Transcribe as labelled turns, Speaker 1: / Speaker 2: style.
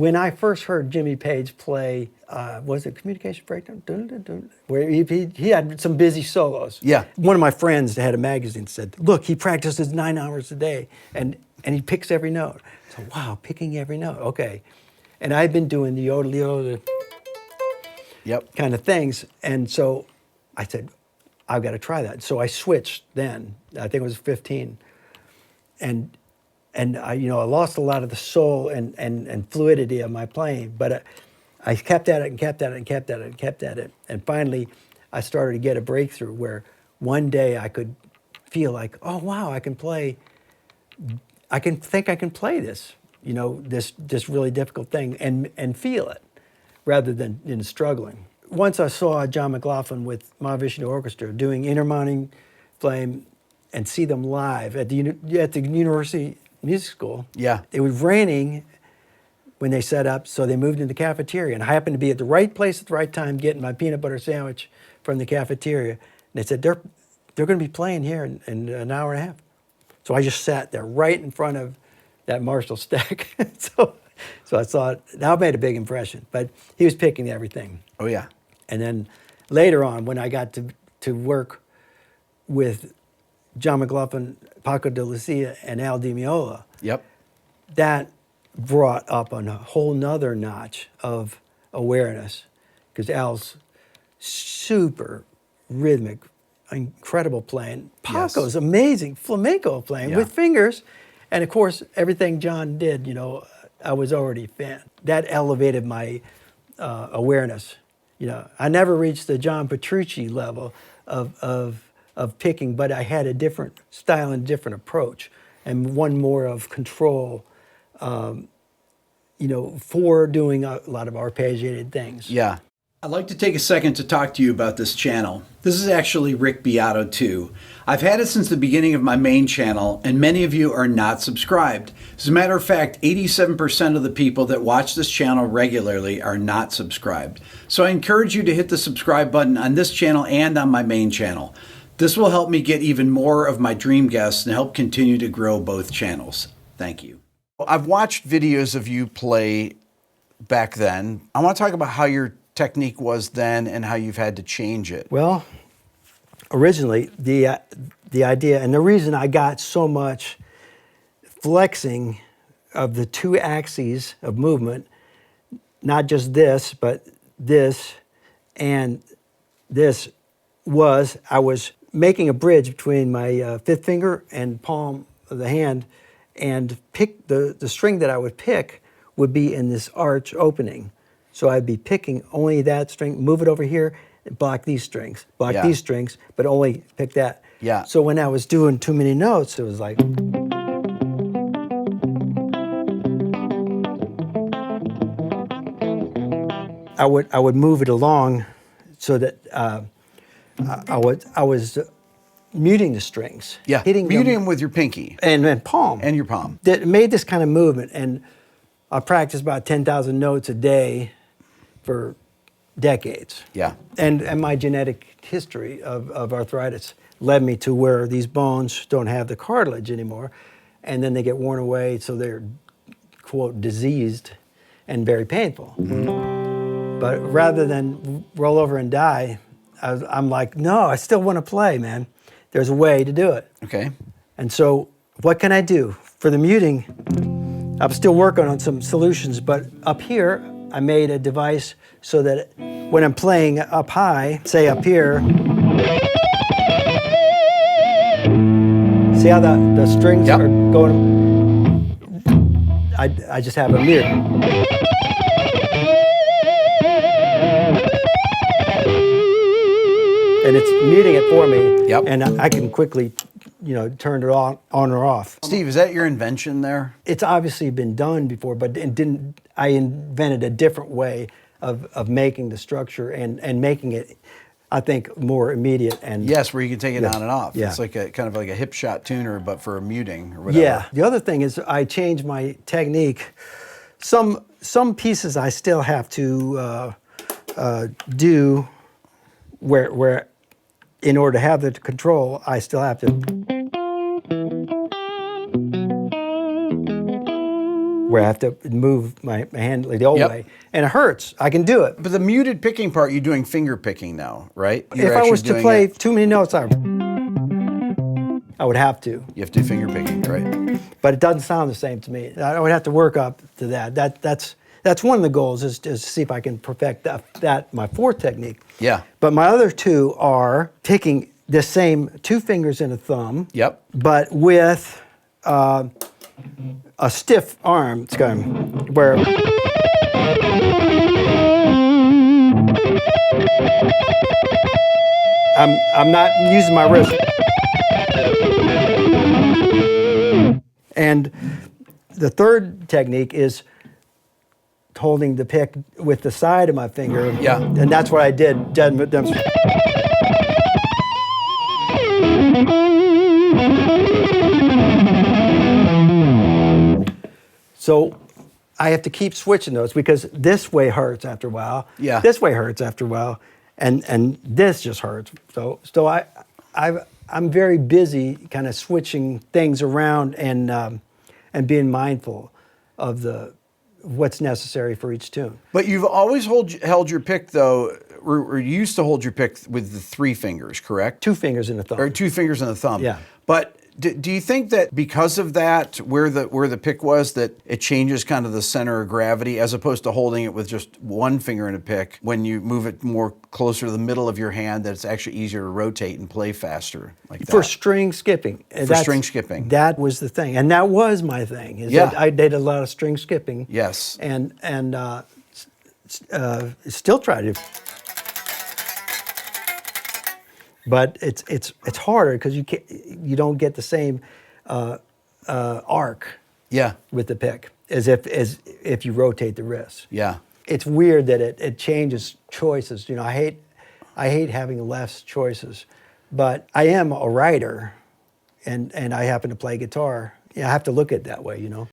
Speaker 1: when I first heard Jimmy Page play, was it Communication Breakdown? Dun, dun, dun, where he had some busy solos.
Speaker 2: Yeah.
Speaker 1: One of my friends that had a magazine said, look, he practices 9 hours a day and he picks every note. So, wow, picking every note, okay. And I've been doing the yodel, yodel,
Speaker 2: Yep.
Speaker 1: kind of things. And so I said, I've got to try that. So I switched then. I think it was 15. And I, I lost a lot of the soul and fluidity of my playing, but I kept at it and kept at it and kept at it and kept at it. And finally, I started to get a breakthrough where one day I could feel like, oh, wow, I can play this, this really difficult thing and feel it rather than struggling. Once I saw John McLaughlin with Mahavishnu Orchestra doing Intermounting Flame and see them live at the University Music School.
Speaker 2: Yeah. It
Speaker 1: was raining when they set up, so they moved into the cafeteria. And I happened to be at the right place at the right time getting my peanut butter sandwich from the cafeteria. And they said, they're going to be playing here in an hour and a half. So I just sat there right in front of that Marshall stack. So I thought, that made a big impression. But he was picking everything.
Speaker 2: Oh, yeah.
Speaker 1: And then later on, when I got to work with John McLaughlin, Paco de Lucia, and Al Di Meola,
Speaker 2: yep,
Speaker 1: that brought up a whole nother notch of awareness, because Al's super rhythmic, incredible playing. Paco's amazing flamenco playing with fingers. And of course, everything John did, I was already a fan. That elevated my awareness. I never reached the John Petrucci level of picking, but I had a different style and different approach, and one more of control, for doing a lot of arpeggiated things.
Speaker 2: Yeah. I'd like to take a second to talk to you about this channel. This is actually Rick Beato 2. I've had it since the beginning of my main channel, and many of you are not subscribed. As a matter of fact, 87% of the people that watch this channel regularly are not subscribed. So I encourage you to hit the subscribe button on this channel and on my main channel. This will help me get even more of my dream guests and help continue to grow both channels. Thank you. I've watched videos of you play back then. I want to talk about how your technique was then and how you've had to change it.
Speaker 1: Well, originally, the idea, and the reason I got so much flexing of the two axes of movement, not just this, but this and this, was I was making a bridge between my fifth finger and palm of the hand, and pick the string that I would pick would be in this arch opening. So I'd be picking only that string, move it over here, block these strings, these strings, but only pick that.
Speaker 2: Yeah.
Speaker 1: So when I was doing too many notes, it was like, I would move it along so that I was muting the strings.
Speaker 2: Yeah,
Speaker 1: hitting
Speaker 2: muting them with your pinky.
Speaker 1: And palm.
Speaker 2: And your palm.
Speaker 1: That made this kind of movement, and I practiced about 10,000 notes a day for decades.
Speaker 2: Yeah.
Speaker 1: And my genetic history of arthritis led me to where these bones don't have the cartilage anymore, and then they get worn away, so they're, quote, diseased and very painful. But rather than roll over and die, I'm like, no, I still want to play, man. There's a way to do it.
Speaker 2: Okay.
Speaker 1: And so what can I do? For the muting, I'm still working on some solutions, but up here, I made a device so that when I'm playing up high, say up here, see how the strings are going? I just have a mute. And it's muting it for me.
Speaker 2: Yep.
Speaker 1: And I can quickly, turn it on or off.
Speaker 2: Steve, is that your invention there?
Speaker 1: It's obviously been done before, but I invented a different way of making the structure and making it, I think, more immediate. And
Speaker 2: yes, where you can take it on and off.
Speaker 1: Yeah.
Speaker 2: It's like a kind of like a hip shot tuner, but for muting or whatever.
Speaker 1: Yeah. The other thing is I changed my technique. Some pieces I still have to do where in order to have the control, I still have to where I have to move my hand the old
Speaker 2: Yep.
Speaker 1: way, and it hurts. I can do it.
Speaker 2: But the muted picking part, you're doing finger picking now, right?
Speaker 1: If
Speaker 2: You're
Speaker 1: I
Speaker 2: actually
Speaker 1: was to
Speaker 2: doing
Speaker 1: play
Speaker 2: it-
Speaker 1: too many notes, I would have to.
Speaker 2: You have to do finger picking, right?
Speaker 1: But it doesn't sound the same to me. I would have to work up to that. That's one of the goals is to see if I can perfect that my fourth technique.
Speaker 2: Yeah.
Speaker 1: But my other two are picking the same 2 fingers and a thumb.
Speaker 2: Yep.
Speaker 1: But with a stiff arm. It's going where. I'm not using my wrist. And the third technique is holding the pick with the side of my finger.
Speaker 2: Yeah.
Speaker 1: And that's what I did. So I have to keep switching those because this way hurts after a while.
Speaker 2: Yeah.
Speaker 1: This way hurts after a while, and this just hurts. So I'm very busy, kind of switching things around and being mindful of what's necessary for each tune.
Speaker 2: But you've always held your pick, though, or you used to hold your pick with the 3 fingers, correct?
Speaker 1: 2 fingers and a thumb.
Speaker 2: Or 2 fingers and a thumb.
Speaker 1: Yeah.
Speaker 2: But do you think that because of that, where the pick was, that it changes kind of the center of gravity as opposed to holding it with just 1 finger in a pick? When you move it more closer to the middle of your hand, that it's actually easier to rotate and play faster like that.
Speaker 1: For string skipping.
Speaker 2: String skipping.
Speaker 1: That was the thing. And that was my thing.
Speaker 2: Yeah.
Speaker 1: I did a lot of string skipping.
Speaker 2: Yes.
Speaker 1: And still try to. But it's harder because you don't get the same arc
Speaker 2: Yeah.
Speaker 1: with the pick as if you rotate the wrist.
Speaker 2: Yeah.
Speaker 1: It's weird that it changes choices. You know, I hate having less choices, but I am a writer, and I happen to play guitar. Yeah, I have to look at it that way. You know.